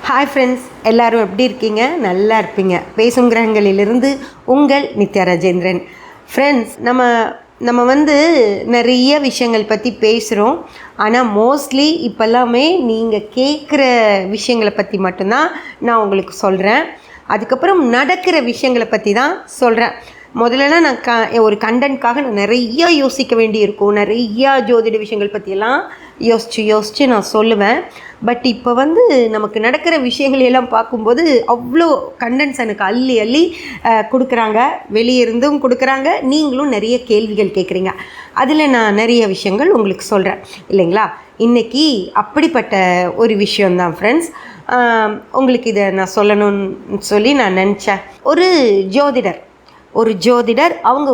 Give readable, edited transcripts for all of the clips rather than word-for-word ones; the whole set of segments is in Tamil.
ஹாய் ஃப்ரெண்ட்ஸ், எல்லோரும் எப்படி இருக்கீங்க? நல்லா இருப்பீங்க. பேசும் கிரகங்களிலிருந்து உங்கள் நித்யா ராஜேந்திரன். ஃப்ரெண்ட்ஸ், நம்ம நிறைய விஷயங்கள் பற்றி பேசுகிறோம். ஆனால் மோஸ்ட்லி இப்போல்லாமே நீங்கள் கேட்குற விஷயங்களை பற்றி மட்டும்தான் நான் உங்களுக்கு சொல்கிறேன். அதுக்கப்புறம் நடக்கிற விஷயங்களை பற்றி தான் சொல்கிறேன். முதல்லலாம் நான் ஒரு கண்டென்ட்காக நான் நிறையா யோசிக்க வேண்டியிருக்கும். நிறையா ஜோதிட விஷயங்கள் பற்றியெல்லாம் யோசித்து நான் சொல்லுவேன். பட் இப்போ நமக்கு நடக்கிற விஷயங்கள் எல்லாம் பார்க்கும்போது அவ்வளோ கண்டென்ட்ஸ் எனக்கு அள்ளி அள்ளி கொடுக்குறாங்க. வெளியே இருந்தும் கொடுக்குறாங்க, நீங்களும் நிறைய கேள்விகள் கேட்குறீங்க. அதில் நான் நிறைய விஷயங்கள் உங்களுக்கு சொல்கிறேன் இல்லைங்களா? இன்றைக்கி அப்படிப்பட்ட ஒரு விஷயந்தான் ஃப்ரெண்ட்ஸ். உங்களுக்கு இதை நான் சொல்லணும்னு சொல்லி நான் நினச்சேன். ஒரு ஜோதிடர் அவங்க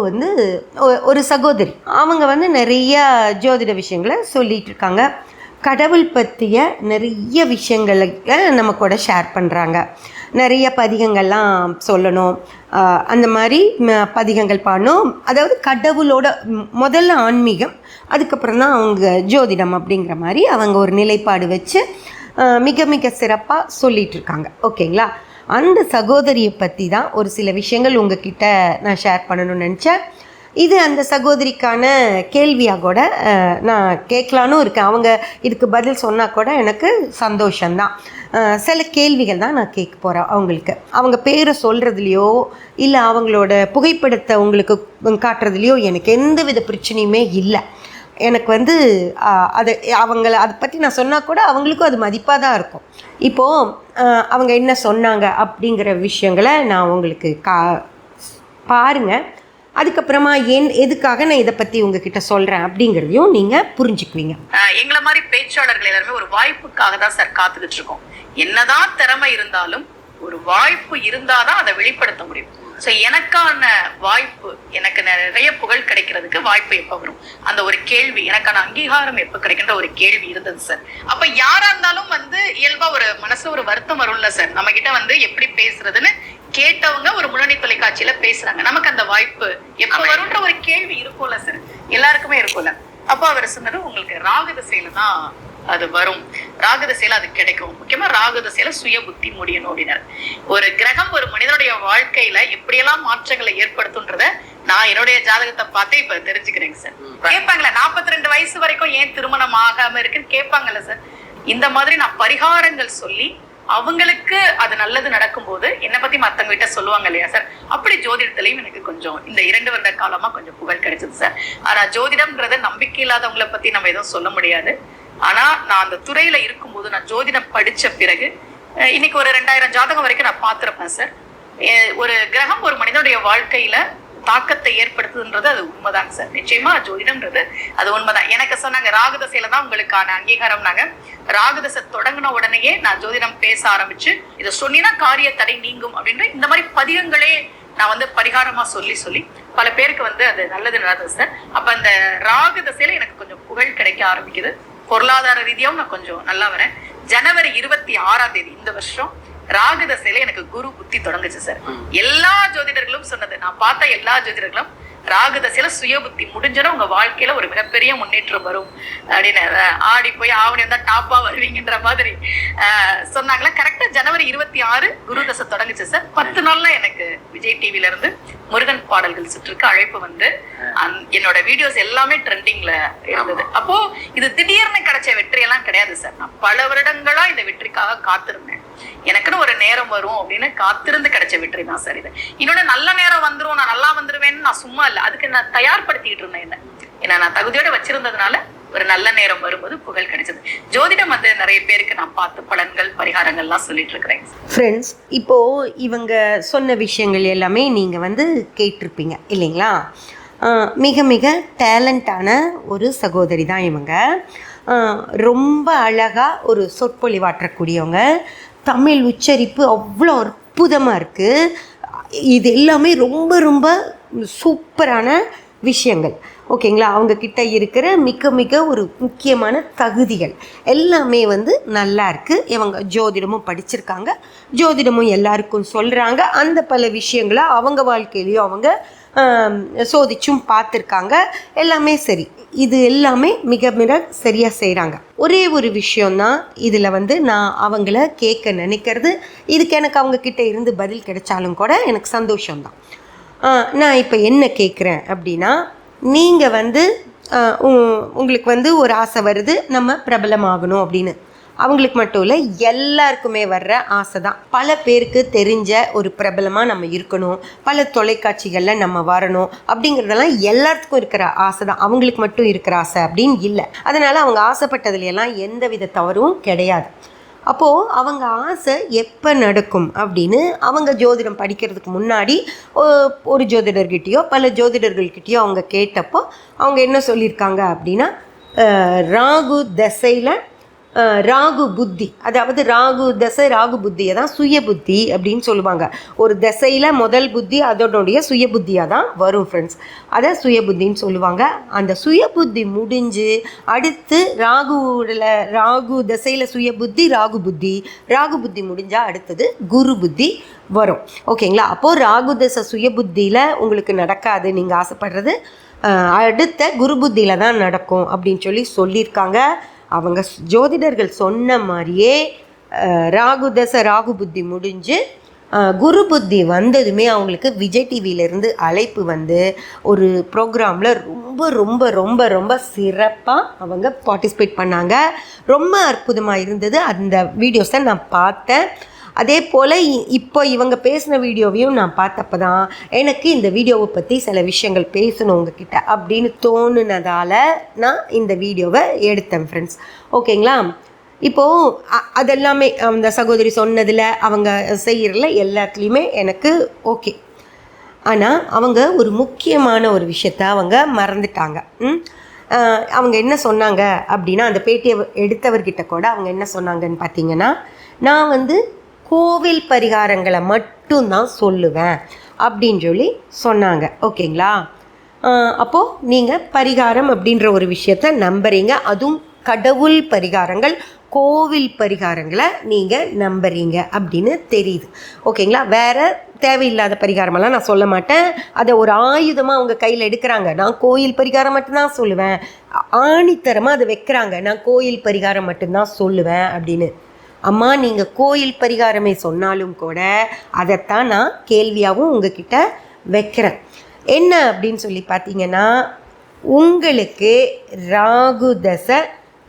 ஒரு சகோதரி, அவங்க நிறைய ஜோதிட விஷயங்களை சொல்லிகிட்டு இருக்காங்க. கடவுள் பற்றிய நிறைய விஷயங்களை நம்ம கூட ஷேர் பண்ணுறாங்க. நிறைய பதிகங்கள்லாம் சொல்லணும், அந்த மாதிரி பதிகங்கள் பாடணும். அதாவது கடவுளோட முதல்ல ஆன்மீகம், அதுக்கப்புறம் தான் அவங்க ஜோதிடம் அப்படிங்கிற மாதிரி அவங்க ஒரு நிலைப்பாடு வச்சு மிக மிக சிறப்பாக சொல்லிகிட்டு இருக்காங்க. ஓகேங்களா? அந்த சகோதரியை பற்றி தான் ஒரு சில விஷயங்கள் உங்ககிட்ட நான் ஷேர் பண்ணணும்னு நினச்சேன். இது அந்த சகோதரிக்கான கேள்வியாக கூட நான் கேட்கலான்னு இருக்கேன். அவங்க இதுக்கு பதில் சொன்னால் கூட எனக்கு சந்தோஷந்தான். சில கேள்விகள் தான் நான் கேட்க போகிறேன் அவங்களுக்கு. அவங்க பேரை சொல்கிறதுலையோ இல்லை அவங்களோட புகைப்படத்தை உங்களுக்கு காட்டுறதுலையோ எனக்கு எந்த வித பிரச்சனையுமே இல்லை. எனக்கு அதை அதை பற்றி நான் சொன்னால் கூட அவங்களுக்கும் அது மதிப்பாக தான் இருக்கும். இப்போது அவங்க என்ன சொன்னாங்க அப்படிங்கிற விஷயங்களை நான் உங்களுக்கு பாருங்கள். அதுக்கப்புறமா எதுக்காக நான் இதை பற்றி உங்ககிட்ட சொல்கிறேன் அப்படிங்கிறதையும் நீங்கள் புரிஞ்சுக்குவீங்க. எங்களை மாதிரி பேச்சாளர்கள் எல்லாருமே ஒரு வாய்ப்புக்காக தான் சார் காத்துக்கிட்டு இருக்கோம். என்னதான் திறமை இருந்தாலும் ஒரு வாய்ப்பு இருந்தாதான் அதை வெளிப்படுத்த முடியும். ஸோ எனக்கான வாய்ப்பு, எனக்கு நிறைய புகழ் கிடைக்கிறதுக்கு வாய்ப்பு எப்போ வரும், அந்த ஒரு கேள்வி, எனக்கான அங்கீகாரம் எப்போ கிடைக்கின்ற ஒரு கேள்வி இருந்தது சார். அப்ப யாரா இருந்தாலும் இயல்பா ஒரு மனசுல ஒரு வருத்தம் வரும்ல சார். நம்ம கிட்ட எப்படி பேசுறதுன்னு கேட்டவங்க ஒரு முன்னணி தொலைக்காட்சியில பேசுறாங்க, நமக்கு அந்த வாய்ப்பு எப்ப வரும்ன்ற ஒரு கேள்வி இருக்கும்ல சார், எல்லாருக்குமே இருக்கும்ல. அப்போ அவர் சொன்னது, உங்களுக்கு ராகு திசையில தான் அது வரும், ராகு திசையில அது கிடைக்கும். முக்கியமா ராகு திசையில சுய புத்தி முடியணும் அப்படின்னாரு. ஒரு கிரகம் ஒரு மனிதனுடைய வாழ்க்கையில எப்படியெல்லாம் மாற்றங்களை ஏற்படுத்தும்ன்றத நான் என்னுடைய ஜாதகத்தை பார்த்தே இப்ப தெரிஞ்சுக்கிறேங்க சார். கேட்பாங்களா 42 வயசு வரைக்கும் ஏன் திருமணம் ஆகாம இருக்குன்னு கேட்பாங்கல்ல சார். இந்த மாதிரி நான் பரிகாரங்கள் சொல்லி அவங்களுக்கு அது நல்லது நடக்கும் போது என்னை பத்தி மத்தவங்க கிட்ட சொல்லுவாங்க இல்லையா சார். அப்படி ஜோதிடத்திலையும் எனக்கு கொஞ்சம் இந்த 2 வருட காலமா கொஞ்சம் புகழ் கிடைச்சது சார். ஆனா ஜோதிடம்ன்றத நம்பிக்கை இல்லாதவங்களை பத்தி நம்ம எதுவும் சொல்ல முடியாது. ஆனா நான் அந்த துறையில இருக்கும்போது, நான் ஜோதிடம் படிச்ச பிறகு இன்னைக்கு ஒரு 2000 ஜாதகம் வரைக்கும் நான் பார்த்திருப்பேன் சார். ஒரு கிரகம் ஒரு மனிதனுடைய வாழ்க்கையில தாக்கத்தை ஏற்படுத்துதுன்றது அது உண்மைதாங்க சார். நிச்சயமா ஜோதிடம்ன்றது அது உண்மைதான். எனக்கு சொன்னாங்க ராகுதசையில தான் உங்களுக்கான அங்கீகாரம். நாங்க ராகுதசை தொடங்கின உடனேயே நான் ஜோதிடம் பேச ஆரம்பிச்சு, இதை சொன்னா காரிய தடை நீங்கும் அப்படின்ற இந்த மாதிரி பதிகங்களே நான் பரிகாரமா சொல்லி பல பேருக்கு அது நல்லது நடந்தது சார். அப்ப அந்த ராகுதசையில எனக்கு கொஞ்சம் புகழ் கிடைக்க ஆரம்பிக்குது. பொருளாதார ரீதியாவும் நான் கொஞ்சம் நல்லா வரேன். ஜனவரி 26ஆம் தேதி இந்த வருஷம் ராகு தசையில எனக்கு குரு புத்தி தொடங்குச்சு சார். எல்லா ஜோதிடர்களும் சொன்னது, நான் பார்த்த எல்லா ஜோதிடர்களும் ராகு தசையில சுய புத்தி முடிஞ்சனா உங்க வாழ்க்கையில ஒரு மிகப்பெரிய முன்னேற்றம் வரும் அப்படின்னு ஆடி போய் ஆவணி வந்தா டாப்பா வருவீங்கன்ற மாதிரி சொன்னாங்களா. கரெக்டா ஜனவரி 26 குரு தசை தொடங்குச்சு சார். 10 நாள்ல எனக்கு விஜய் டிவில இருந்து முருகன் பாடல்கள் சுற்றுக்கு அழைப்பு என்னோட வீடியோஸ் எல்லாமே ட்ரெண்டிங்ல இருந்தது. அப்போ இது திடீர்னு கிடைச்ச வெற்றி எல்லாம் கிடையாது சார். நான் பல வருடங்களா இந்த வெற்றிக்காக காத்திருந்தேன். எனக்குன்னு ஒரு நேரம் வரும் அப்படின்னு காத்திருந்து கிடைச்ச வெற்றி தான் சார் இது. இன்னொன்னு, நல்ல நேரம் வந்துரும், நான் நல்லா வந்துருவேன்னு நான் சும்மா இல்லை, அதுக்கு நான் தயார்படுத்திக்கிட்டு இருந்தேன். ஏன்னா நான் தகுதியோட வச்சிருந்ததுனால ஒரு நல்ல நேரம் வரும்போது புகழ் கிடைச்சது. ஜோதிடம் நிறைய பேருக்கு நான் பார்த்து பலன்கள் பரிகாரங்கள்லாம் சொல்லிட்டு இருக்கிறேன். ஃப்ரெண்ட்ஸ், இப்போ இவங்க சொன்ன விஷயங்கள் எல்லாமே நீங்க கேட்டிருப்பீங்க இல்லைங்களா? மிக மிக டேலண்டான ஒரு சகோதரி தான் இவங்க. ரொம்ப அழகாக ஒரு சொற்பொழிவாற்றக்கூடியவங்க. தமிழ் உச்சரிப்பு அவ்வளோ அற்புதமாக இருக்குது. இது எல்லாமே ரொம்ப ரொம்ப சூப்பரான விஷயங்கள். ஓகேங்களா? அவங்கக்கிட்ட இருக்கிற மிக மிக ஒரு முக்கியமான தகுதிகள் எல்லாமே வந்து நல்லா இருக்குது. இவங்க ஜோதிடமும் படிச்சிருக்காங்க, ஜோதிடமும் எல்லாருக்கும் சொல்கிறாங்க. அந்த பல விஷயங்களை அவங்க வாழ்க்கையிலையும் அவங்க சோதிச்சும் பார்த்துருக்காங்க. எல்லாமே சரி, இது எல்லாமே மிக மிக சரியாக செய்கிறாங்க. ஒரே ஒரு விஷயந்தான் இதில் வந்து நான் அவங்கள கேட்க நினைக்கிறது. இதுக்கு எனக்கு அவங்கக்கிட்ட இருந்து பதில் கிடைச்சாலும் கூட எனக்கு சந்தோஷம்தான். நான் இப்போ என்ன கேட்குறேன் அப்படின்னா, நீங்கள் வந்து உங்களுக்கு வந்து ஒரு ஆசை வருது, நம்ம பிரபலமாகணும் அப்படின்னு. அவங்களுக்கு மட்டும் இல்லை, எல்லாருக்குமே வர்ற ஆசை தான். பல பேருக்கு தெரிஞ்ச ஒரு பிரபலமாக நம்ம இருக்கணும், பல தொலைக்காட்சிகளில் நம்ம வரணும் அப்படிங்கிறதெல்லாம் எல்லாத்துக்கும் இருக்கிற ஆசை தான். அவங்களுக்கு மட்டும் இருக்கிற ஆசை அப்படின்னு இல்லை. அதனால் அவங்க ஆசைப்பட்டதுலையெல்லாம் எந்த வித தவறும் கிடையாது. அப்போது அவங்க ஆசை எப்போ நடக்கும் அப்படின்னு அவங்க ஜோதிடம் படிக்கிறதுக்கு முன்னாடி ஒரு ஜோதிடர்கிட்டையோ பல ஜோதிடர்கள்கிட்டையோ அவங்க கேட்டப்போ அவங்க என்ன சொல்லியிருக்காங்க அப்படின்னா, ராகு தசையில் ராகு புத்தி, அதாவது ராகு தசை ராகு புத்தியை தான் சுய புத்தி அப்படின்னு சொல்லுவாங்க. ஒரு தசையில் முதல் புத்தி அதனுடைய சுய புத்தியாக தான் வரும் ஃப்ரெண்ட்ஸ். அதை சுய புத்தின்னு சொல்லுவாங்க. அந்த சுய புத்தி முடிஞ்சு அடுத்து ராகு தசையில் சுய புத்தி ராகு புத்தி முடிஞ்சால் அடுத்தது குரு புத்தி வரும். ஓகேங்களா? அப்போது ராகு தசை சுய புத்தியில் உங்களுக்கு நடக்காது, நீங்கள் ஆசைப்படுறது அடுத்த குரு புத்தியில் தான் நடக்கும் அப்படின்னு சொல்லியிருக்காங்க. அவங்க ஜோதிடர்கள் சொன்ன மாதிரியே ராகு தசை ராகு புத்தி முடிஞ்சு குரு புத்தி வந்ததுமே அவங்களுக்கு விஜய் டிவியிலேருந்து அழைப்பு வந்து ஒரு ப்ரோக்ராமில் ரொம்ப ரொம்ப ரொம்ப ரொம்ப சிறப்பாக அவங்க பார்ட்டிசிபேட் பண்ணாங்க. ரொம்ப அற்புதமாக இருந்தது. அந்த வீடியோஸை நான் பார்த்தேன். அதே போல் இப்போ இவங்க பேசின வீடியோவையும் நான் பார்த்தப்ப தான் எனக்கு இந்த வீடியோவை பற்றி சில விஷயங்கள் பேசணும் உங்ககிட்ட அப்படின்னு தோணுனதால் நான் இந்த வீடியோவை எடுத்தேன் ஃப்ரெண்ட்ஸ். ஓகேங்களா? இப்போது அதெல்லாமே அந்த சகோதரி சொன்னதில் அவங்க செய்கிறல எல்லாத்துலேயுமே எனக்கு ஓகே. ஆனால் அவங்க ஒரு முக்கியமான ஒரு விஷயத்த அவங்க மறந்துட்டாங்க. அவங்க என்ன சொன்னாங்க அப்படின்னா, அந்த பேட்டியை எடுத்தவர்கிட்ட கூட அவங்க என்ன சொன்னாங்கன்னு பார்த்தீங்கன்னா, நான் வந்து கோவில் பரிகாரங்களை மட்டும்தான் சொல்லுவேன் அப்படின்னு சொன்னாங்க. ஓகேங்களா? அப்போது நீங்கள் பரிகாரம் அப்படின்ற ஒரு விஷயத்த நம்புறீங்க, அதுவும் கடவுள் பரிகாரங்கள் கோவில் பரிகாரங்களை நீங்கள் நம்புறீங்க அப்படின்னு தெரியுது. ஓகேங்களா? வேறு தேவையில்லாத பரிகாரமெல்லாம் நான் சொல்ல மாட்டேன். அதை ஒரு ஆயுதமாக அவங்க கையில் எடுக்கிறாங்க. நான் கோயில் பரிகாரம் மட்டும்தான் சொல்லுவேன், ஆணித்தரமாக அதை வைக்கிறாங்க, நான் கோயில் பரிகாரம் மட்டும்தான் சொல்லுவேன் அப்படின்னு. அம்மா, நீங்கள் கோயில் பரிகாரமே சொன்னாலும் கூட அதைத்தான் நான் கேள்வியாகவும் உங்ககிட்ட வைக்கிறேன். என்ன அப்படின்னு பார்த்தீங்கன்னா, உங்களுக்கு ராகு தசை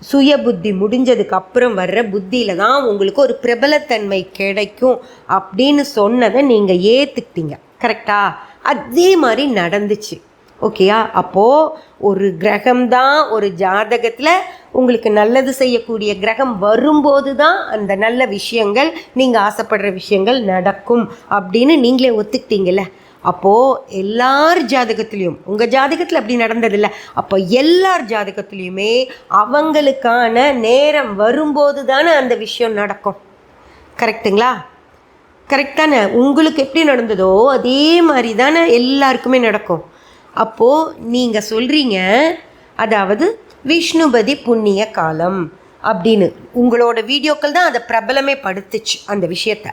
சுய புத்தி முடிஞ்சதுக்கு அப்புறம் வர்ற புத்தியில் தான் உங்களுக்கு ஒரு பிரபலத்தன்மை கிடைக்கும் அப்படின்னு சொன்னதை நீங்கள் ஏற்றுக்கிட்டீங்க. கரெக்டா? அதே மாதிரி நடந்துச்சு. ஓகேயா? அப்போது ஒரு கிரகம்தான் ஒரு ஜாதகத்தில் உங்களுக்கு நல்லது செய்யக்கூடிய கிரகம் வரும்போது தான் அந்த நல்ல விஷயங்கள், நீங்கள் ஆசைப்படுற விஷயங்கள் நடக்கும் அப்படின்னு நீங்களே ஒத்துக்கிட்டீங்கல்ல. அப்போது எல்லார் ஜாதகத்துலேயும், உங்கள் ஜாதகத்தில் அப்படி நடந்ததில்லை, அப்போ எல்லார் ஜாதகத்துலேயுமே அவங்களுக்கான நேரம் வரும்போது தானே அந்த விஷயம் நடக்கும். கரெக்டுங்களா? கரெக்ட் தானே? உங்களுக்கு எப்படி நடந்ததோ அதே மாதிரி தானே எல்லாருக்குமே நடக்கும். அப்போது நீங்கள் சொல்கிறீங்க, அதாவது விஷ்ணுபதி புண்ணிய காலம் அப்படின்னு உங்களோட வீடியோக்கள் தான் அதை பிரபலமே படுத்துச்சு அந்த விஷயத்தை.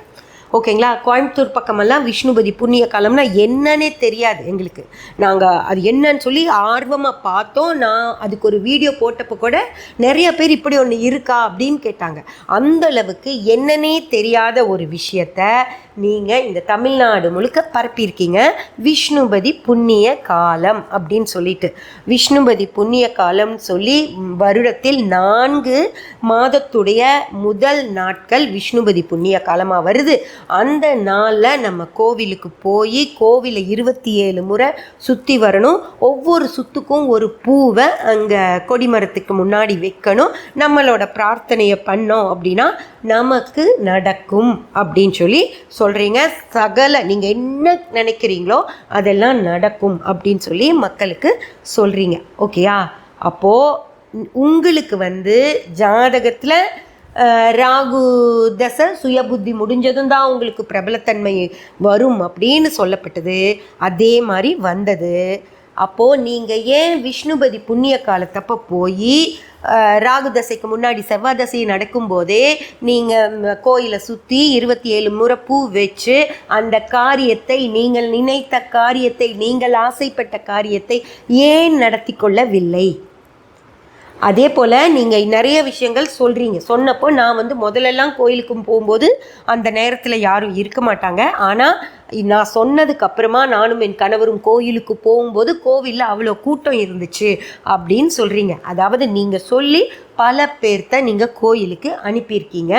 ஓகேங்களா? கோயம்புத்தூர் பக்கமெல்லாம் விஷ்ணுபதி புண்ணிய காலம்னா என்னன்னே தெரியாது எங்களுக்கு. நாங்கள் அது என்னன்னு சொல்லி ஆர்வமாக பார்த்தோம். நான் அதுக்கு ஒரு வீடியோ போட்டப்போ கூட நிறைய பேர் இப்படி ஒன்று இருக்கா அப்படின்னு கேட்டாங்க. அந்த அளவுக்கு என்னன்னே தெரியாத ஒரு விஷயத்த நீங்கள் இந்த தமிழ்நாடு முழுக்க பரப்பியிருக்கீங்க. விஷ்ணுபதி புண்ணிய காலம் அப்படின்னு சொல்லிட்டு, விஷ்ணுபதி புண்ணிய காலம்னு சொல்லி வருடத்தில் 4 மாதத்துடைய முதல் நாட்கள் விஷ்ணுபதி புண்ணிய காலமாக வருது. அந்த நாளில் நம்ம கோவிலுக்கு போய் கோவிலை 27 முறை சுற்றி வரணும். ஒவ்வொரு சுத்துக்கும் ஒரு பூவை அங்கே கொடிமரத்துக்கு முன்னாடி வைக்கணும். நம்மளோட பிரார்த்தனையை பண்ணோம் அப்படின்னா நமக்கு நடக்கும் அப்படின்னு சொல்கிறீங்க. சகல நீங்கள் என்ன நினைக்கிறீங்களோ அதெல்லாம் நடக்கும் அப்படின்னு சொல்லி மக்களுக்கு சொல்கிறீங்க. ஓகேயா? அப்போது உங்களுக்கு ஜாதகத்தில் ராகு தசை சுயபுத்தி முடிஞ்சதும் தான் உங்களுக்கு பிரபலத்தன்மை வரும் அப்படின்னு சொல்லப்பட்டது. அதே மாதிரி வந்தது. அப்போது நீங்கள் ஏன் விஷ்ணுபதி புண்ணிய காலத்தப்போ போய் ராகு தசைக்கு முன்னாடி செவ்வாய் தசை நடக்கும்போதே நீங்கள் கோயிலை சுற்றி 27 முறை பூ வச்சு அந்த காரியத்தை, நீங்கள் நினைத்த காரியத்தை, நீங்கள் ஆசைப்பட்ட காரியத்தை ஏன் நடத்தி கொள்ளவில்லை? அதே போல் நீங்கள் நிறைய விஷயங்கள் சொல்கிறீங்க. சொன்னப்போ நான் முதல்லலாம் கோயிலுக்கு போகும்போது அந்த நேரத்தில் யாரும் இருக்க மாட்டாங்க. ஆனால் நான் சொன்னதுக்கு அப்புறமா நானும் என் கணவரும் கோயிலுக்கு போகும்போது கோவிலில் அவ்வளோ கூட்டம் இருந்துச்சு அப்படின்னு சொல்கிறீங்க. அதாவது நீங்கள் சொல்லி பல பேர்த்த நீங்கள் கோயிலுக்கு அனுப்பியிருக்கீங்க.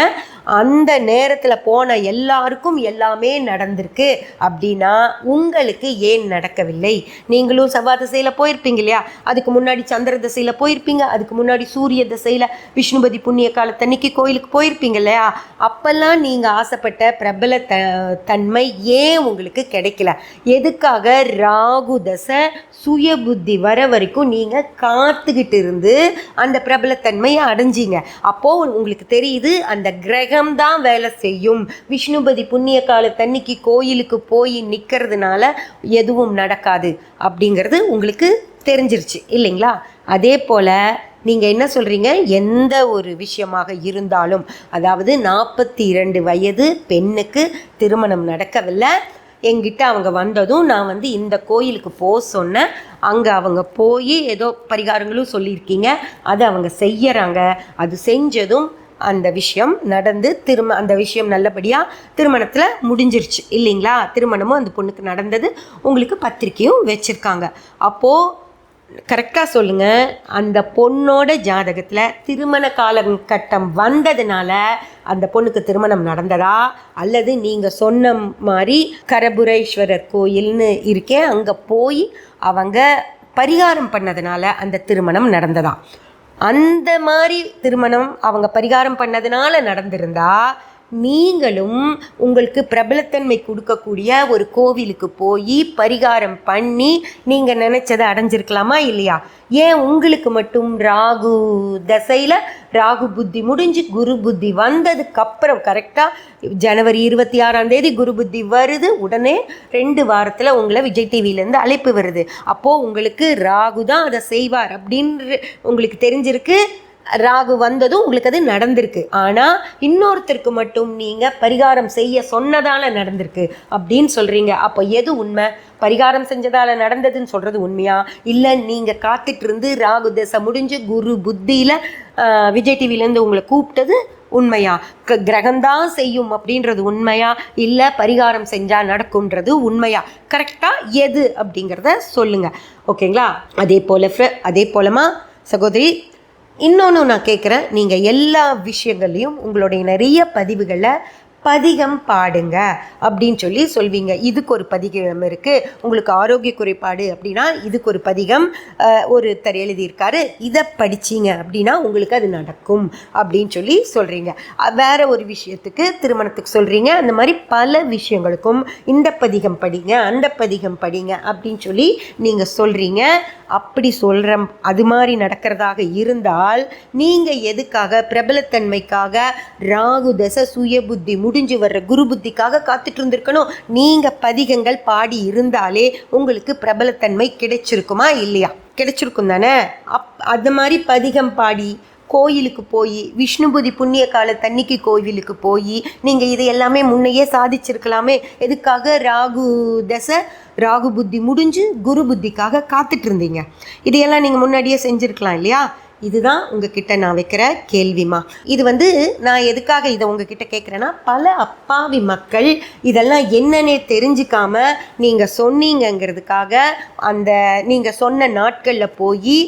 அந்த நேரத்தில் போன எல்லாருக்கும் எல்லாமே நடந்திருக்கு அப்படின்னா உங்களுக்கு ஏன் நடக்கவில்லை? நீங்களும் செவ்வாய் திசையில் போயிருப்பீங்க இல்லையா? அதுக்கு முன்னாடி சந்திர திசையில் போயிருப்பீங்க, அதுக்கு முன்னாடி சூரிய திசையில் விஷ்ணுபதி புண்ணிய காலத்தன்னைக்கு கோயிலுக்கு போயிருப்பீங்க இல்லையா? அப்போல்லாம் நீங்கள் ஆசைப்பட்ட பிரபல தன்மை ஏன் உங்களுக்கு கிடைக்கல? எதுக்காக ராகு தசை சுய புத்தி வர வரைக்கும் நீங்கள் காத்துக்கிட்டு இருந்து அந்த பிரபலத்தன்மையை அடைஞ்சிங்க? அப்போது உங்களுக்கு தெரியுது அந்த கிரகம்தான் வேலை செய்யும். விஷ்ணுபதி புண்ணிய காலத்தன்னைக்கு கோயிலுக்கு போய் நிற்கிறதுனால எதுவும் நடக்காது அப்படிங்கிறது உங்களுக்கு தெரிஞ்சிருச்சு இல்லைங்களா? அதே போல் நீங்கள் என்ன சொல்கிறீங்க, எந்த ஒரு விஷயமாக இருந்தாலும், அதாவது 42 வயது பெண்ணுக்கு திருமணம் நடக்கவில்லை, என்கிட்ட அவங்க வந்ததும் நான் இந்த கோயிலுக்கு போக சொன்னேன், அங்கே அவங்க போய் ஏதோ பரிகாரங்களும் சொல்லியிருக்கீங்க, அதை அவங்க செய்யறாங்க. அது செஞ்சதும் அந்த விஷயம் நடந்து அந்த விஷயம் நல்லபடியாக திருமணத்தில் முடிஞ்சிருச்சு இல்லைங்களா? திருமணமும் அந்த பொண்ணுக்கு நடந்தது, உங்களுக்கு பத்திரிக்கையும் வச்சுருக்காங்க. அப்போது கரெக்டாக சொல்லுங்கள், அந்த பொண்ணோட ஜாதகத்தில் திருமண காலகட்டம் வந்ததுனால அந்த பொண்ணுக்கு திருமணம் நடந்ததா, அல்லது நீங்கள் சொன்ன மாதிரி கரபுரேஸ்வரர் கோயில்னு இருக்கே அங்கே போய் அவங்க பரிகாரம் பண்ணதுனால அந்த திருமணம் நடந்ததா? அந்த மாதிரி திருமணம் அவங்க பரிகாரம் பண்ணதுனால நடந்திருந்தா நீங்களும் உங்களுக்கு பிரபலத்தன்மை கொடுக்கக்கூடிய ஒரு கோவிலுக்கு போய் பரிகாரம் பண்ணி நீங்கள் நினச்சதை அடைஞ்சிருக்கலாமா இல்லையா? ஏன் உங்களுக்கு மட்டும் ராகு தசையில் ராகு புத்தி முடிஞ்சு குரு புத்தி வந்ததுக்கப்புறம் கரெக்டாக ஜனவரி 26 குரு புத்தி வருது, உடனே 2 வாரத்தில் உங்களை விஜய் டிவியிலேருந்து அழைப்பு வருது. அப்போது உங்களுக்கு ராகு தான் அதை செய்வார் அப்படின்னு உங்களுக்கு தெரிஞ்சிருக்கு. ராகு வந்ததும் உங்களுக்கு அது நடந்திருக்கு. ஆனால் இன்னொருத்தருக்கு மட்டும் நீங்கள் பரிகாரம் செய்ய சொன்னதால் நடந்திருக்கு அப்படின்னு சொல்கிறீங்க. அப்போ எது உண்மை? பரிகாரம் செஞ்சதால் நடந்ததுன்னு சொல்கிறது உண்மையா, இல்லை நீங்கள் காத்துட்டு இருந்து ராகு தசை முடிஞ்சு குரு புத்தியில் விஜய் டிவிலேருந்து உங்களை கூப்பிட்டது உண்மையா? கிரகம்தான் செய்யும் அப்படின்றது உண்மையா, இல்லை பரிகாரம் செஞ்சால் நடக்கும்ன்றது உண்மையா? கரெக்டாக எது அப்படிங்கிறத சொல்லுங்கள். ஓகேங்களா? அதே போலமா சகோதரி, இன்னொன்று நான் கேட்குறேன், நீங்கள் எல்லா விஷயங்கள்லையும் உங்களுடைய நிறைய பதிவுகளை பதிகம் பாடுங்க அப்படின்னு சொல்வீங்க. இதுக்கு ஒரு பதிகம் இருக்குது. உங்களுக்கு ஆரோக்கிய குறைபாடு அப்படின்னா இதுக்கு ஒரு பதிகம் ஒருத்தர் எழுதியிருக்காரு, இதை படிச்சிங்க அப்படின்னா உங்களுக்கு அது நடக்கும் அப்படின்னு சொல்கிறீங்க. வேறு ஒரு விஷயத்துக்கு திருமணத்துக்கு சொல்கிறீங்க. அந்த மாதிரி பல விஷயங்களுக்கும் இந்த பதிகம் படிங்க, அந்த பதிகம் படிங்க அப்படின்னு நீங்கள் சொல்கிறீங்க. அப்படி சொல்கிற அது மாதிரி நடக்கிறதாக இருந்தால் நீங்கள் எதுக்காக பிரபலத்தன்மைக்காக ராகு தசை சுய புத்தி முடிஞ்சு வர்ற குரு புத்திக்காக காத்துட்டு இருந்திருக்கணும்? நீங்கள் பதிகங்கள் பாடி இருந்தாலே உங்களுக்கு பிரபலத்தன்மை கிடைச்சிருக்குமா இல்லையா? கிடைச்சிருக்கும் தானே? அது மாதிரி பதிகம் பாடி கோயிலுக்கு போய் விஷ்ணுபதி புண்ணிய காலத்தன்னைக்கு கோவிலுக்கு போய் நீங்கள் இதை எல்லாமே முன்னையே சாதிச்சிருக்கலாமே. எதுக்காக ராகு தசை ராகு புத்தி முடிஞ்சு குரு புத்திக்காக காத்துட்டு இருந்தீங்க? இதையெல்லாம் நீங்கள் முன்னாடியே செஞ்சுருக்கலாம் இல்லையா? இதுதான் உங்ககிட்ட நான் வைக்கிற கேள்விமா. இது நான் எதுக்காக இதை உங்ககிட்ட கேட்குறேன்னா, பல அப்பாவி மக்கள் இதெல்லாம் என்னன்னே தெரிஞ்சுக்காம நீங்கள் சொன்னீங்கங்கிறதுக்காக அந்த நீங்கள் சொன்ன நாட்களில் போய்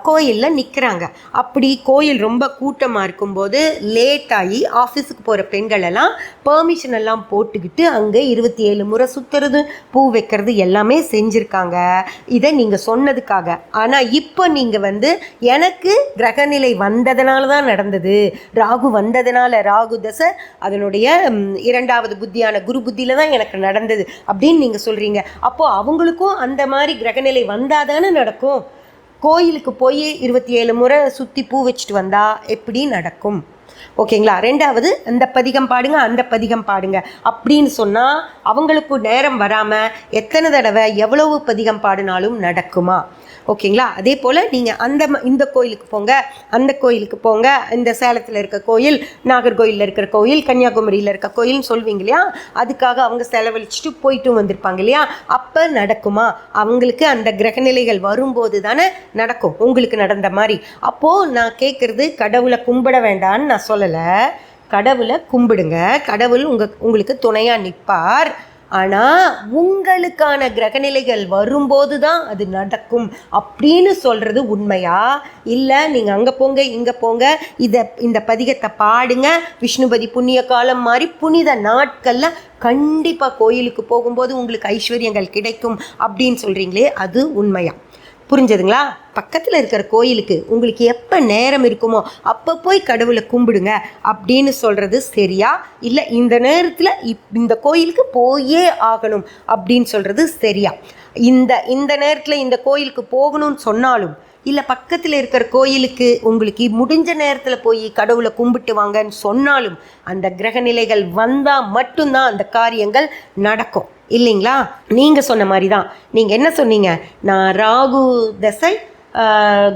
கோயிலில் நிற்கிறாங்க. அப்படி கோயில் ரொம்ப கூட்டமாக இருக்கும்போது லேட்டாகி ஆஃபீஸுக்கு போகிற பெண்கள் எல்லாம் பெர்மிஷன் எல்லாம் போட்டுக்கிட்டு அங்கே 27 முறை சுற்றுறது, பூ வைக்கிறது எல்லாமே செஞ்சுருக்காங்க. இதை நீங்கள் சொன்னதுக்காக. ஆனால் இப்போ நீங்கள் எனக்கு கிரகநிலை வந்ததுனால தான் நடந்தது, ராகு வந்ததுனால, ராகு தசை அதனுடைய 2வது புத்தியான குரு புத்தியில் தான் எனக்கு நடந்தது அப்படின்னு நீங்கள் சொல்கிறீங்க. அப்போது அவங்களுக்கும் அந்த மாதிரி கிரகநிலை வந்தால் தானே நடக்கும். கோயிலுக்கு போய் 27 முறை சுற்றி பூ வச்சுட்டு வந்தால் எப்படி நடக்கும்? ஓகேங்களா? ரெண்டாவது அந்த பதிகம் பாடுங்க, அந்த பதிகம் பாடுங்க அப்படின்னு சொன்னால் அவங்களுக்கு நேரம் வராமல் எத்தனை தடவை எவ்வளவு பதிகம் பாடினாலும் நடக்குமா? ஓகேங்களா? அதே போல் நீங்கள் இந்த கோயிலுக்கு போங்க, அந்த கோயிலுக்கு போங்க, இந்த சேலத்தில் இருக்க கோயில், நாகர்கோயிலில் இருக்கிற கோயில், கன்னியாகுமரியில் இருக்க கோயில்னு சொல்வீங்க இல்லையா? அதுக்காக அவங்க செலவழிச்சிட்டு போயிட்டும் வந்திருப்பாங்க இல்லையா? அப்போ நடக்குமா? அவங்களுக்கு அந்த கிரகநிலைகள் வரும்போது தானே நடக்கும், உங்களுக்கு நடந்த மாதிரி. அப்போது நான் கேட்குறது, கடவுளை கும்பிட வேண்டான்னு நான் சொல்லலை. கடவுளை கும்பிடுங்க, கடவுள் உங்களுக்கு துணையாக நிற்பார். ஆனால் உங்களுக்கான கிரகநிலைகள் வரும்போது தான் அது நடக்கும் அப்படின்னு சொல்கிறது உண்மையா? இல்லை நீங்கள் அங்கே போங்க, இங்கே போங்க, இந்த பதிகத்தை பாடுங்க, விஷ்ணுபதி புண்ணிய காலம் மாதிரி புனித நாட்களில் கண்டிப்பாக கோயிலுக்கு போகும்போது உங்களுக்கு ஐஸ்வர்யங்கள் கிடைக்கும் அப்படின்னு சொல்கிறீங்களே, அது உண்மையா? புரிஞ்சதுங்களா? பக்கத்தில் இருக்கிற கோயிலுக்கு உங்களுக்கு எப்போ நேரம் இருக்குமோ அப்போ போய் கடவுளை கும்பிடுங்க அப்படின்னு சொல்கிறது சரியா? இல்லை இந்த நேரத்தில் இந்த கோயிலுக்கு போயே ஆகணும் அப்படின்னு சொல்கிறது சரியா? இந்த நேரத்தில் இந்த கோயிலுக்கு போகணும்னு சொன்னாலும், இல்லை பக்கத்தில் இருக்கிற கோயிலுக்கு உங்களுக்கு முடிஞ்ச நேரத்தில் போய் கடவுளை கும்பிட்டு வாங்கன்னு சொன்னாலும், அந்த கிரகநிலைகள் வந்தால் மட்டும்தான் அந்த காரியங்கள் நடக்கும் இல்லைங்களா? நீங்கள் சொன்ன மாதிரி தான். நீங்கள் என்ன சொன்னீங்க? நான் ராகு தசை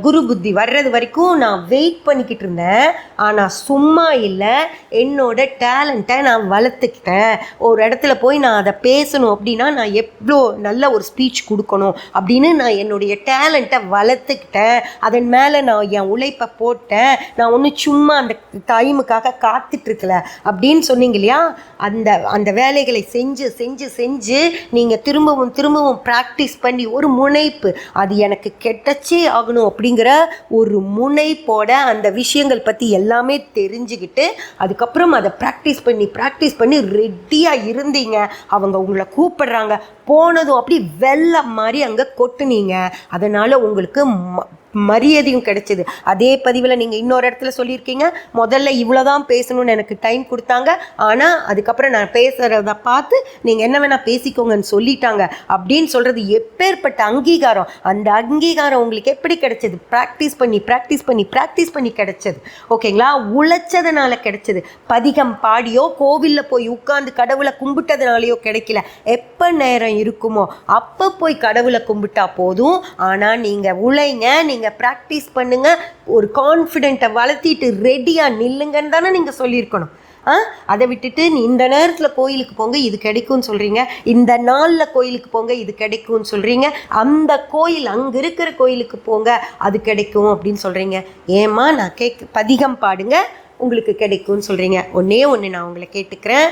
குரு புத்தி வர்றது வரைக்கும் நான் வெயிட் பண்ணிக்கிட்டு இருந்தேன். ஆனால் சும்மா இல்லை, என்னோட டேலண்ட்டை நான் வளர்த்துக்கிட்டேன். ஒரு இடத்துல போய் நான் அதை பேசணும் அப்படின்னா நான் எவ்வளோ நல்ல ஒரு ஸ்பீச் கொடுக்கணும் அப்படின்னு நான் என்னுடைய டேலண்ட்டை வளர்த்துக்கிட்டேன். அதன் மேலே நான் என் உழைப்பை போட்டேன். நான் ஒன்றும் சும்மா அந்த டைமுக்காக காத்துட்ருக்கல அப்படின்னு சொன்னீங்க இல்லையா? அந்த வேலைகளை செஞ்சு செஞ்சு செஞ்சு நீங்கள் திரும்பவும் ப்ராக்டிஸ் பண்ணி ஒரு முனைப்பு, அது எனக்கு கெட்டச்சே ஆகணும் அப்படிங்கிற ஒரு முனைப்போட அந்த விஷயங்கள் பற்றி எல்லாமே தெரிஞ்சுக்கிட்டு அதுக்கப்புறம் அதை ப்ராக்டிஸ் பண்ணி ரெடியாக இருந்தீங்க. அவங்க உங்களை கூப்பிடுறாங்க, போனதும் அப்படி வெள்ளம் மாதிரி அங்கே கொட்டுனீங்க. அதனால் உங்களுக்கு மரியாதையும் கிடைச்சிது. அதே பதிவில் நீங்கள் இன்னொரு இடத்துல சொல்லியிருக்கீங்க, முதல்ல இவ்வளோதான் பேசணும்னு எனக்கு டைம் கொடுத்தாங்க, ஆனால் அதுக்கப்புறம் நான் பேசுகிறத பார்த்து நீங்கள் என்ன வேணால் பேசிக்கோங்கன்னு சொல்லிட்டாங்க அப்படின்னு சொல்கிறது எப்பேற்பட்ட அங்கீகாரம். அந்த அங்கீகாரம் உங்களுக்கு எப்படி கிடைச்சது? ப்ராக்டிஸ் பண்ணி கிடைச்சது. ஓகேங்களா? உழைச்சதுனால கிடைச்சது. பதிகம் பாடியோ கோவிலில் போய் உட்கார்ந்து கடவுளை கும்பிட்டதுனாலையோ கிடைக்கல. எப்போ நேரம் இருக்குமோ அப்போ போய் கடவுளை கும்பிட்டா போதும். ஆனால் நீங்கள் உழைங்க, நீங்கள் ப்ராக்டிஸ் பண்ணுங்க, ஒரு கான்ஃபிடென்ட்டை வளர்த்திட்டு ரெடியாக நில்லுங்கன்னு தானே நீங்கள் சொல்லியிருக்கணும். அதை விட்டுட்டு இந்த நேரத்தில் கோயிலுக்கு போங்க இது கிடைக்கும்னு சொல்கிறீங்க, இந்த நாளில் கோயிலுக்கு போங்க இது கிடைக்கும்னு சொல்கிறீங்க, அந்த கோயில் அங்கே இருக்கிற கோயிலுக்கு போங்க அது கிடைக்கும் அப்படின்னு சொல்கிறீங்க. ஏம்மா நான் பதிகம் பாடுங்க உங்களுக்கு கிடைக்கும்னு சொல்கிறீங்க. ஒன்றே நான் உங்களை கேட்டுக்கிறேன்,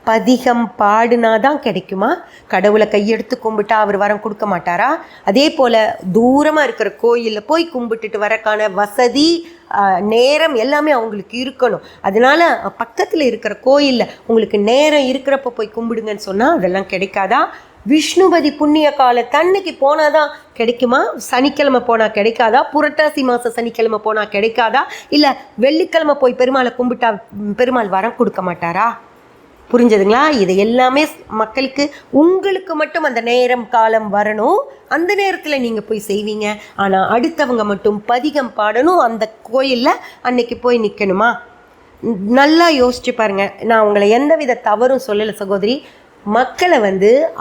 பதிகம் பாடுனாதான் கிடைக்குமா? கடவுளை கையெடுத்து கும்பிட்டா அவர் வரம் கொடுக்க மாட்டாரா? அதே போல் தூரமாக இருக்கிற கோயிலில் போய் கும்பிட்டுட்டு வரக்கான வசதி நேரம் எல்லாமே அவங்களுக்கு இருக்கணும். அதனால் பக்கத்தில் இருக்கிற கோயிலில் உங்களுக்கு நேரம் இருக்கிறப்ப போய் கும்பிடுங்கன்னு சொன்னால் அதெல்லாம் கிடைக்காதா? விஷ்ணுபதி புண்ணிய காலத்தன்னைக்கு போனால் தான் கிடைக்குமா? சனிக்கிழமை போனால் கிடைக்காதா? புரட்டாசி மாதம் சனிக்கிழமை போனால் கிடைக்காதா? இல்லை வெள்ளிக்கிழமை போய் பெருமாளை கும்பிட்டா பெருமாள் வரம் கொடுக்க மாட்டாரா? புரிஞ்சதுங்களா? இது எல்லாமே மக்களுக்கு, உங்களுக்கு மட்டும் அந்த நேரம் காலம் வரணும், அந்த நேரத்தில் நீங்கள் போய் செய்வீங்க. ஆனால் அடுத்தவங்க மட்டும் பதிகம் பாடணும், அந்த கோயிலில் அன்னைக்கு போய் நிற்கணுமா? நல்லா யோசிச்சு பாருங்கள். நான் உங்களை எந்தவித தவறும் சொல்லலை சகோதரி. மக்களை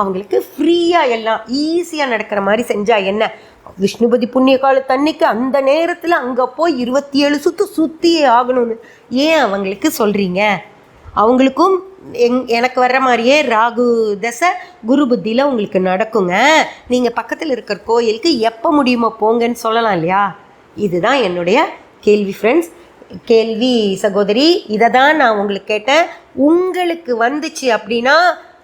அவங்களுக்கு ஃப்ரீயாக எல்லாம் ஈஸியாக நடக்கிற மாதிரி செஞ்சால் என்ன? விஷ்ணுபதி புண்ணிய காலத்தன்னைக்கு அந்த நேரத்தில் அங்கே போய் 27 சுற்றியே ஆகணும்னு ஏன் அவங்களுக்கு சொல்கிறீங்க? அவங்களுக்கும் எனக்கு வர்ற மாதிரியே ராகு தசை குரு புத்தியில் உங்களுக்கு நடக்குங்க. நீங்கள் பக்கத்தில் இருக்கிற கோயிலுக்கு எப்போ முடியுமோ போங்கன்னு சொல்லலாம் இல்லையா? இதுதான் என்னுடைய கேள்வி ஃப்ரெண்ட்ஸ், கேள்வி சகோதரி. இதை தான் நான் உங்களுக்கு கேட்டேன். உங்களுக்கு வந்துச்சு அப்படின்னா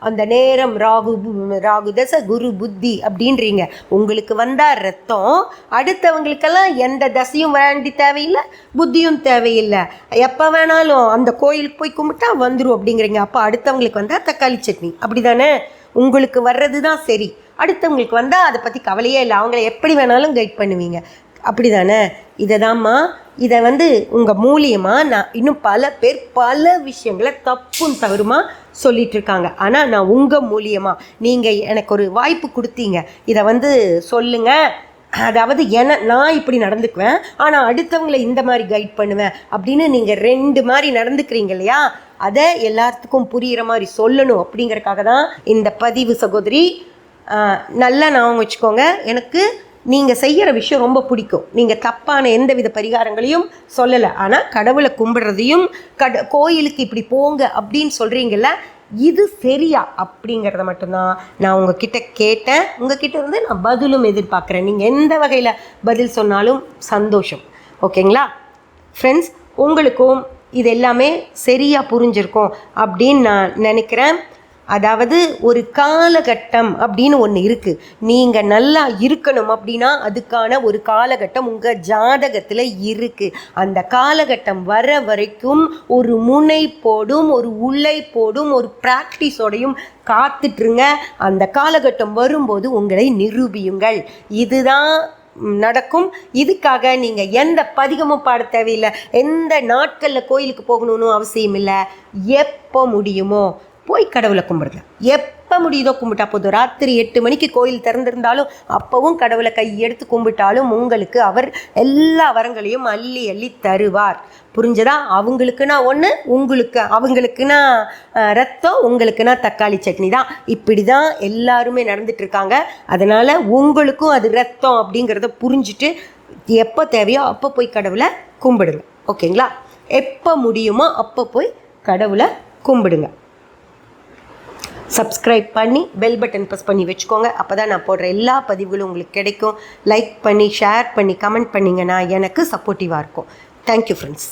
அந்த நேரம் ராகு தசை குரு புத்தி அப்படின்றீங்க. உங்களுக்கு வந்தால் ரத்தம், அடுத்தவங்களுக்கெல்லாம் எந்த தசையும் வேண்டி தேவையில்லை, புத்தியும் தேவையில்லை, எப்போ வேணாலும் அந்த கோயிலுக்கு போய் கும்பிட்டா வந்துடும் அப்படிங்கிறீங்க. அப்போ அடுத்தவங்களுக்கு வந்தால் தக்காளி சட்னி, அப்படி தானே? உங்களுக்கு வர்றது தான் சரி, அடுத்தவங்களுக்கு வந்தால் அதை பற்றி கவலையே இல்லை, அவங்கள எப்படி வேணாலும் கைட் பண்ணுவீங்க, அப்படி தானே? இதை உங்கள் மூலியமாக நான் இன்னும் பல பேர் பல விஷயங்களை தப்பும் தவறுமா சொல்லிகிட்டு இருக்காங்க. ஆனால் நான் உங்கள் மூலியமாக நீங்கள் எனக்கு ஒரு வாய்ப்பு கொடுத்தீங்க, இதை சொல்லுங்கள், அதாவது நான் இப்படி நடந்துக்குவேன், ஆனால் அடுத்தவங்களை இந்த மாதிரி கைட் பண்ணுவேன் அப்படின்னு நீங்கள் 2 மாதிரி நடந்துக்கிறீங்க இல்லையா, அதை எல்லாத்துக்கும் புரிகிற மாதிரி சொல்லணும் அப்படிங்கிறதுக்காக தான் இந்த பதிவு சகோதரி. நல்லா ஞாபகம் வச்சுக்கோங்க, எனக்கு நீங்கள் செய்கிற விஷயம் ரொம்ப பிடிக்கும். நீங்கள் தப்பான எந்தவித பரிகாரங்களையும் சொல்லலை, ஆனால் கடவுளை கும்பிடுறதையும் கோயிலுக்கு இப்படி போங்க அப்படின்னு சொல்கிறீங்கள, இது சரியா அப்படிங்கிறத மட்டும்தான் நான் உங்ககிட்ட கேட்டேன். உங்ககிட்ட இருந்து நான் பதிலும் எதிர்பார்க்குறேன். நீங்கள் எந்த வகையில் பதில் சொன்னாலும் சந்தோஷம். ஓகேங்களா ஃப்ரெண்ட்ஸ்? உங்களுக்கும் இது எல்லாமே சரியாக புரிஞ்சிருக்கும் அப்படின்னு நான் நினைக்கிறேன். அதாவது ஒரு காலகட்டம் அப்படின்னு ஒன்று இருக்குது. நீங்கள் நல்லா இருக்கணும் அப்படின்னா அதுக்கான ஒரு காலகட்டம் உங்கள் ஜாதகத்தில் இருக்குது. அந்த காலகட்டம் வர வரைக்கும் ஒரு முனைப்போடும் ஒரு உழைப்போடும் ஒரு ப்ராக்டிஸோடையும் காத்துட்ருங்க. அந்த காலகட்டம் வரும்போது உங்களை நிரூபியுங்கள். இதுதான் நடக்கும். இதுக்காக நீங்கள் எந்த பதிகமும் பாட தேவையில்லை, எந்த நாட்களில் கோயிலுக்கு போகணும்னு அவசியம் இல்லை. எப்போ முடியுமோ போய் கடவுளை கும்பிடுங்க. எப்போ முடியுதோ கும்பிட்டா போதும். ராத்திரி 8 மணிக்கு கோயில் திறந்திருந்தாலும் அப்போவும் கடவுளை கையெடுத்து கும்பிட்டாலும் உங்களுக்கு அவர் எல்லா வரங்களையும் அள்ளி அள்ளி தருவார். புரிஞ்சதா? அவங்களுக்குன்னா ஒன்று, அவங்களுக்குன்னா ரத்தம், உங்களுக்குன்னா தக்காளி சட்னி தான். இப்படி தான் எல்லாருமே நடந்துட்டுருக்காங்க. அதனால் உங்களுக்கும் அது ரத்தம் அப்படிங்கிறத புரிஞ்சுட்டு எப்போ தேவையோ அப்போ போய் கடவுளை கும்பிடுங்க. ஓகேங்களா? எப்போ முடியுமோ அப்போ போய் கடவுளை கும்பிடுங்க. சப்ஸ்கிரைப் பண்ணி பெல் பட்டன் ப்ரெஸ் பண்ணி வச்சுக்கோங்க. அப்போ தான் நான் போடுற எல்லா பதிவுகளும் உங்களுக்கு கிடைக்கும். லைக் பண்ணி ஷேர் பண்ணி கமெண்ட் பண்ணிங்கன்னா எனக்கு சப்போர்ட்டிவாக இருக்கும். Thank you friends.